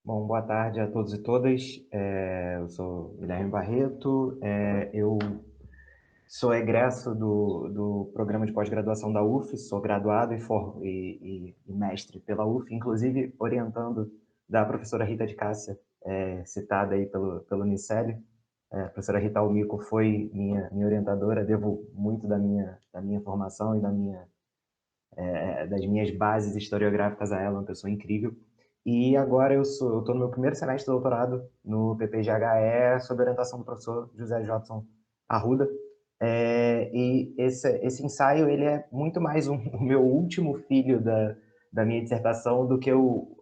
Bom, boa tarde a todos e todas. Eu sou Guilherme Barreto. Eu sou egresso do programa de pós-graduação da UF, sou graduado e mestre pela UF, inclusive orientando da professora Rita de Cássia, citada aí pelo Nicelli. A professora Rita Almico foi minha orientadora, devo muito da minha formação e das minhas bases historiográficas a ela, uma pessoa incrível. E agora eu estou no meu primeiro semestre de doutorado no PPGHE, sob orientação do professor José Jodson Arruda. E esse ensaio ele é muito mais o meu último filho da minha dissertação do que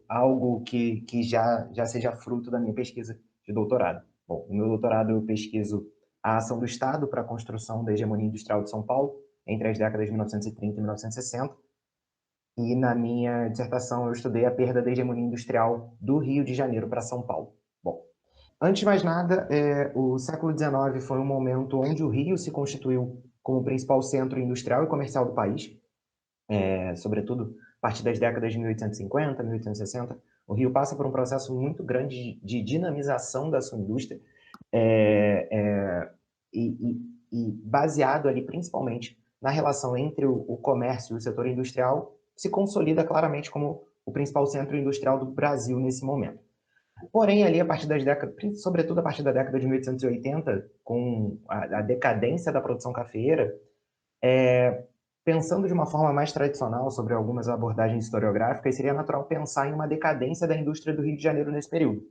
algo que já seja fruto da minha pesquisa de doutorado. Bom, no meu doutorado eu pesquiso a ação do Estado para a construção da hegemonia industrial de São Paulo entre as décadas de 1930 e 1960, e na minha dissertação eu estudei a perda da hegemonia industrial do Rio de Janeiro para São Paulo. Bom, antes de mais nada, o século XIX foi um momento onde o Rio se constituiu como o principal centro industrial e comercial do país, sobretudo a partir das décadas de 1850, 1860. O Rio passa por um processo muito grande de dinamização da sua indústria, é, é, e baseado ali principalmente na relação entre o comércio e o setor industrial, se consolida claramente como o principal centro industrial do Brasil nesse momento. Porém, ali a partir das décadas, sobretudo a partir da década de 1880, com a decadência da produção cafeeira, pensando de uma forma mais tradicional sobre algumas abordagens historiográficas, seria natural pensar em uma decadência da indústria do Rio de Janeiro nesse período.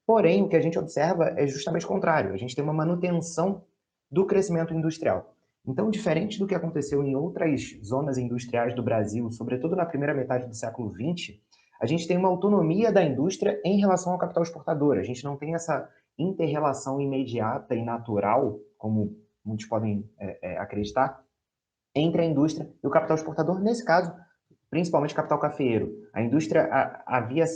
Porém, o que a gente observa é justamente o contrário. A gente tem uma manutenção do crescimento industrial. Então, diferente do que aconteceu em outras zonas industriais do Brasil, sobretudo na primeira metade do século XX, a gente tem uma autonomia da indústria em relação ao capital exportador. A gente não tem essa inter-relação imediata e natural, como muitos podem acreditar, entre a indústria e o capital exportador, nesse caso, principalmente capital cafeeiro. A indústria havia a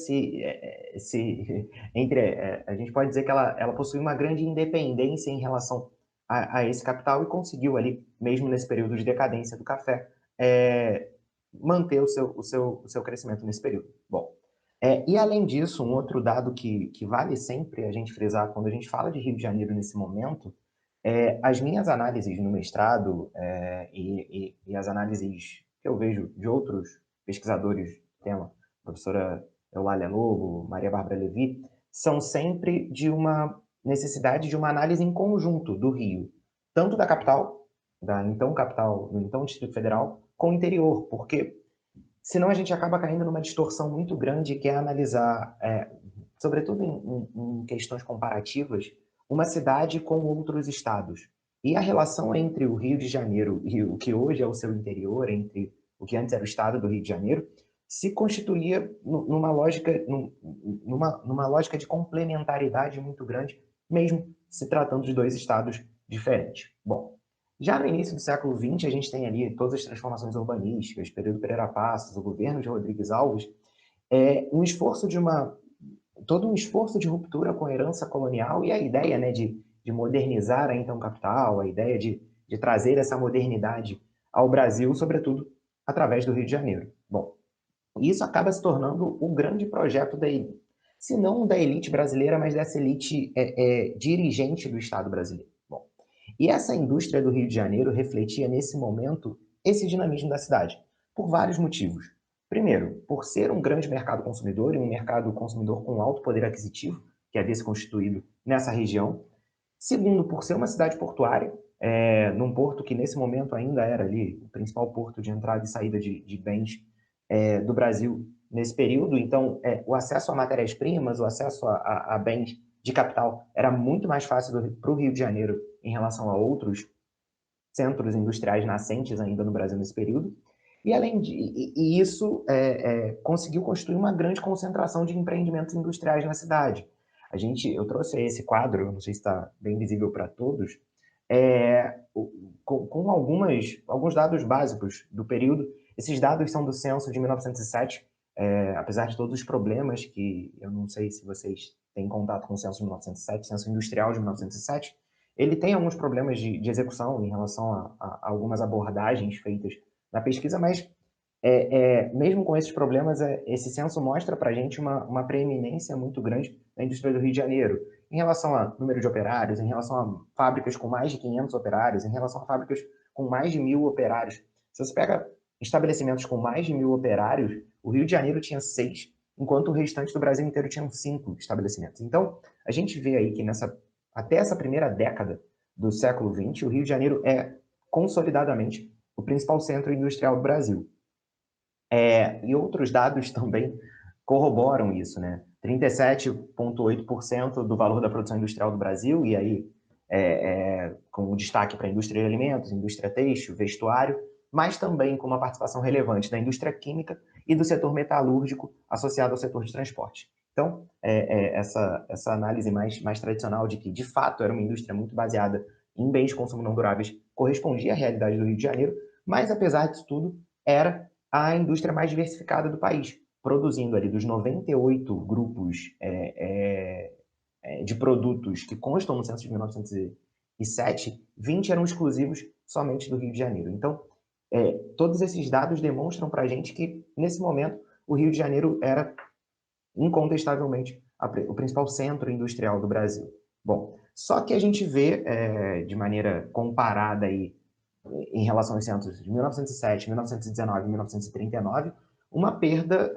gente pode dizer que ela possui uma grande independência em relação a esse capital e conseguiu ali, mesmo nesse período de decadência do café, manter o seu crescimento nesse período. Bom, e além disso, um outro dado que vale sempre a gente frisar quando a gente fala de Rio de Janeiro nesse momento, as minhas análises no mestrado e as análises que eu vejo de outros pesquisadores do tema, professora Eulália Lobo, Maria Bárbara Levi, são sempre de uma necessidade de uma análise em conjunto do Rio, tanto da capital, do então Distrito Federal, com o interior, porque senão a gente acaba caindo numa distorção muito grande que é analisar, sobretudo em questões comparativas, uma cidade com outros estados. E a relação entre o Rio de Janeiro e o que hoje é o seu interior, entre o que antes era o estado do Rio de Janeiro, se constituía numa lógica de complementaridade muito grande, mesmo se tratando de dois estados diferentes. Bom, já no início do século XX, a gente tem ali todas as transformações urbanísticas, período Pereira Passos, o governo de Rodrigues Alves, um esforço todo um esforço de ruptura com a herança colonial e a ideia, né, de modernizar a então capital, a ideia de trazer essa modernidade ao Brasil, sobretudo através do Rio de Janeiro. Bom, isso acaba se tornando o grande projeto da elite, se não da elite brasileira, mas dessa elite dirigente do Estado brasileiro. Bom, e essa indústria do Rio de Janeiro refletia nesse momento esse dinamismo da cidade, por vários motivos. Primeiro, por ser um grande mercado consumidor e um mercado consumidor com alto poder aquisitivo, que havia se constituído nessa região. Segundo, por ser uma cidade portuária, num porto que nesse momento ainda era ali o principal porto de entrada e saída de bens do Brasil nesse período. Então, o acesso a matérias-primas, o acesso a bens de capital era muito mais fácil para o Rio de Janeiro em relação a outros centros industriais nascentes ainda no Brasil nesse período. E além de isso, conseguiu construir uma grande concentração de empreendimentos industriais na cidade. Eu trouxe esse quadro, não sei se está bem visível para todos, com alguns dados básicos do período. Esses dados são do censo de 1907, apesar de todos os problemas que eu não sei se vocês têm contato com o censo de 1907, censo industrial de 1907, ele tem alguns problemas de execução em relação a algumas abordagens feitas na pesquisa, mas mesmo com esses problemas, esse censo mostra para a gente uma preeminência muito grande da indústria do Rio de Janeiro, em relação a número de operários, em relação a fábricas com mais de 500 operários, em relação a fábricas com mais de 1.000 operários. Se você pega estabelecimentos com mais de 1.000 operários, o Rio de Janeiro tinha 6, enquanto o restante do Brasil inteiro tinha 5 estabelecimentos. Então, a gente vê aí que até essa primeira década do século XX, o Rio de Janeiro é consolidadamente o principal centro industrial do Brasil. E outros dados também corroboram isso, né? 37,8% do valor da produção industrial do Brasil, e aí com destaque para a indústria de alimentos, indústria têxtil, vestuário, mas também com uma participação relevante da indústria química e do setor metalúrgico associado ao setor de transporte. Então, essa análise mais tradicional de que, de fato, era uma indústria muito baseada em bens de consumo não duráveis correspondia à realidade do Rio de Janeiro, mas, apesar disso tudo, era a indústria mais diversificada do país, produzindo ali dos 98 grupos de produtos que constam no censo de 1907, 20 eram exclusivos somente do Rio de Janeiro. Então, todos esses dados demonstram para a gente que, nesse momento, o Rio de Janeiro era, incontestavelmente, o principal centro industrial do Brasil. Bom, só que a gente vê, de maneira comparada aí, em relação aos censos de 1907, 1919 e 1939, uma perda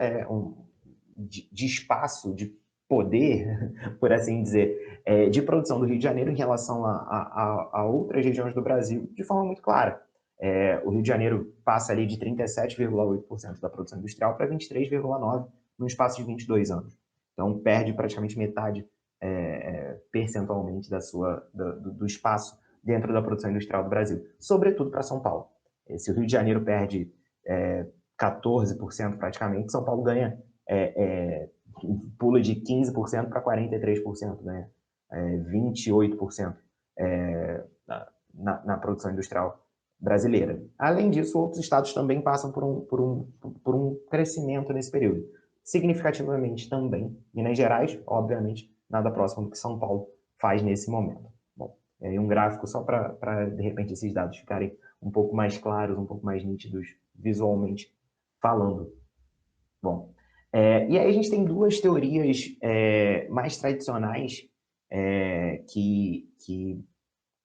de espaço, de poder, por assim dizer, de produção do Rio de Janeiro em relação a outras regiões do Brasil, de forma muito clara. O Rio de Janeiro passa ali de 37,8% da produção industrial para 23,9% no espaço de 22 anos. Então, perde praticamente metade percentualmente do espaço dentro da produção industrial do Brasil, sobretudo para São Paulo. Se o Rio de Janeiro perde 14% praticamente, São Paulo ganha, pula de 15% para 43%, ganha 28% na produção industrial brasileira. Além disso, outros estados também passam por um crescimento nesse período. Significativamente também, Minas Gerais, obviamente, nada próximo do que São Paulo faz nesse momento. Bom, um gráfico só para, de repente, esses dados ficarem um pouco mais claros, um pouco mais nítidos visualmente falando. Bom, e aí a gente tem duas teorias mais tradicionais que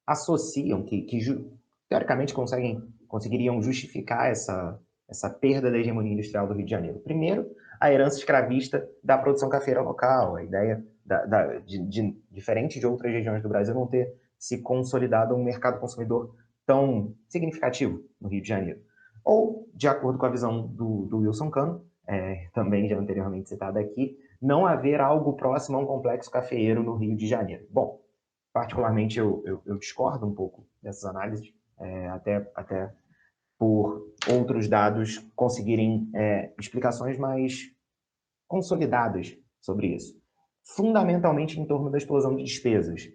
associam, que teoricamente conseguiriam justificar essa perda da hegemonia industrial do Rio de Janeiro. Primeiro, a herança escravista da produção cafeira local, a ideia diferente de outras regiões do Brasil, não ter se consolidado um mercado consumidor tão significativo no Rio de Janeiro. Ou, de acordo com a visão do Wilson Cano, também já anteriormente citada aqui, não haver algo próximo a um complexo cafeeiro no Rio de Janeiro. Bom, particularmente eu discordo um pouco dessas análises, até por outros dados conseguirem explicações mais consolidadas sobre isso. Fundamentalmente em torno da explosão de despesas,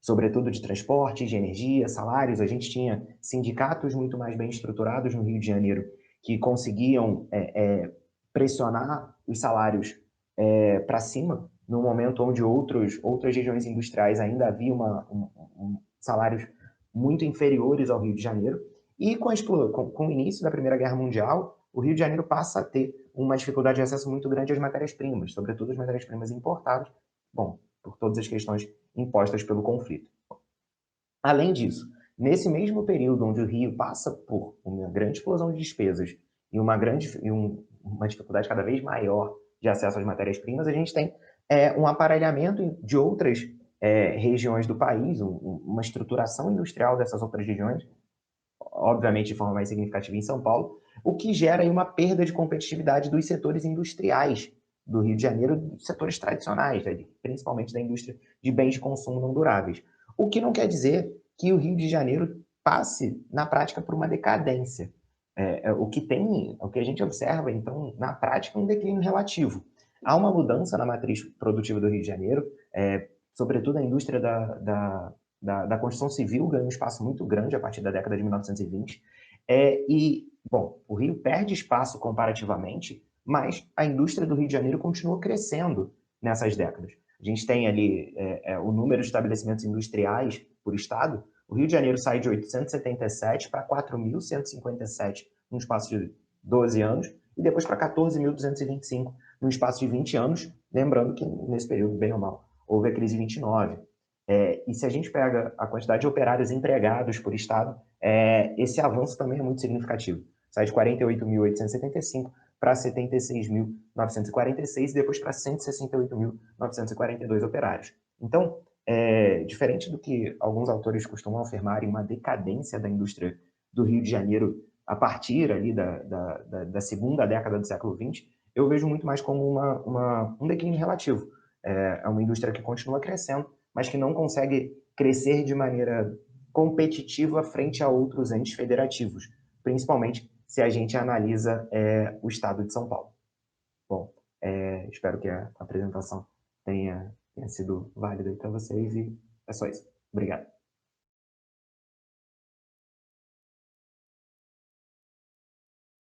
sobretudo de transporte, de energia, salários. A gente tinha sindicatos muito mais bem estruturados no Rio de Janeiro que conseguiam pressionar os salários para cima, no momento onde outras regiões industriais ainda havia salários muito inferiores ao Rio de Janeiro. E com o início da Primeira Guerra Mundial, o Rio de Janeiro passa a ter uma dificuldade de acesso muito grande às matérias-primas, sobretudo as matérias-primas importadas, bom, por todas as questões impostas pelo conflito. Além disso, nesse mesmo período onde o Rio passa por uma grande explosão de despesas e uma dificuldade cada vez maior de acesso às matérias-primas, a gente tem um aparelhamento de outras regiões do país, uma estruturação industrial dessas outras regiões, obviamente de forma mais significativa em São Paulo, o que gera aí uma perda de competitividade dos setores industriais do Rio de Janeiro, dos setores tradicionais, principalmente da indústria de bens de consumo não duráveis. O que não quer dizer que o Rio de Janeiro passe, na prática, por uma decadência. O que a gente observa, então, na prática, um declínio relativo. Há uma mudança na matriz produtiva do Rio de Janeiro, sobretudo a indústria da construção civil ganha um espaço muito grande a partir da década de 1920. Bom, o Rio perde espaço comparativamente, mas a indústria do Rio de Janeiro continua crescendo nessas décadas. A gente tem ali o número de estabelecimentos industriais por estado. O Rio de Janeiro sai de 877 para 4.157 num espaço de 12 anos, e depois para 14.225 num espaço de 20 anos, lembrando que nesse período, bem ou mal, houve a crise de 29. E se a gente pega a quantidade de operários empregados por estado, esse avanço também é muito significativo. Sai de 48.875 para 76.946 e depois para 168.942 operários. Então, diferente do que alguns autores costumam afirmar em uma decadência da indústria do Rio de Janeiro a partir ali da segunda década do século XX, eu vejo muito mais como um declínio relativo. É uma indústria que continua crescendo, mas que não consegue crescer de maneira competitiva frente a outros entes federativos, principalmente se a gente analisa o estado de São Paulo. Bom, espero que a apresentação tenha sido válida para vocês e é só isso. Obrigado.